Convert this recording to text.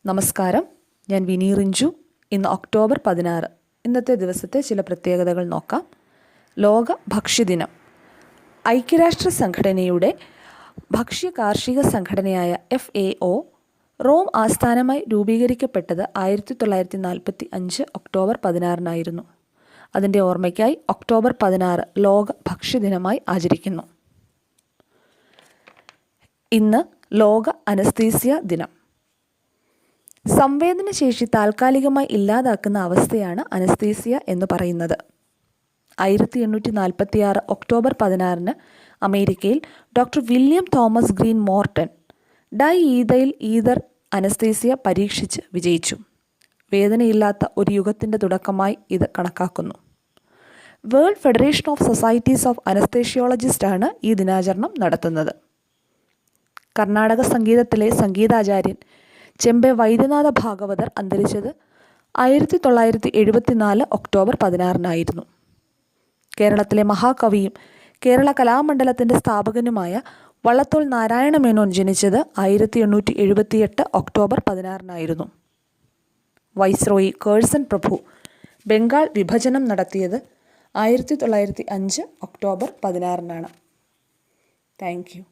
നമസ്കാരം, ഞാൻ വിനി റിഞ്ചു. ഇന്ന് ഒക്ടോബർ 16. ഇന്നത്തെ ദിവസത്തെ ചില പ്രത്യേകതകൾ നോക്കാം. ലോക ഭക്ഷ്യദിനം. ഐക്യരാഷ്ട്ര സംഘടനയുടെ ഭക്ഷ്യ കാർഷിക സംഘടനയായ FAO റോം ആസ്ഥാനമായി രൂപീകരിക്കപ്പെട്ടത് 1945 ഒക്ടോബർ 16 അതിൻ്റെ ഓർമ്മയ്ക്കായി ഒക്ടോബർ 16 ലോക ഭക്ഷ്യദിനമായി ആചരിക്കുന്നു. ഇന്ന് ലോക അനസ്തീസിയ ദിനം. സംവേദനശേഷി താൽക്കാലികമായി ഇല്ലാതാക്കുന്ന അവസ്ഥയാണ് അനസ്തീസിയ എന്ന് പറയുന്നത്. 1846 ഒക്ടോബർ 16 അമേരിക്കയിൽ doctor William Thomas Green Morton diethyl ether anaesthesia പരീക്ഷിച്ച് വിജയിച്ചു. വേദനയില്ലാത്ത ഒരു യുഗത്തിൻ്റെ തുടക്കമായി ഇത് കണക്കാക്കുന്നു. World Federation of Societies of അനസ്തേഷ്യോളജിസ്റ്റാണ് ഈ ദിനാചരണം നടത്തുന്നത്. കർണാടക സംഗീതത്തിലെ സംഗീതാചാര്യൻ ചെമ്പെ വൈദ്യനാഥ ഭാഗവതർ അന്തരിച്ചത് 1974 ഒക്ടോബർ 16 കേരളത്തിലെ മഹാകവിയും കേരള കലാമണ്ഡലത്തിൻ്റെ സ്ഥാപകനുമായ വള്ളത്തോൾ നാരായണ മേനോൻ ജനിച്ചത് 1878 ഒക്ടോബർ 16 വൈസ്രോയി കേഴ്സൺ പ്രഭു ബംഗാൾ വിഭജനം നടത്തിയത് 1905 ഒക്ടോബർ 16 താങ്ക് യു.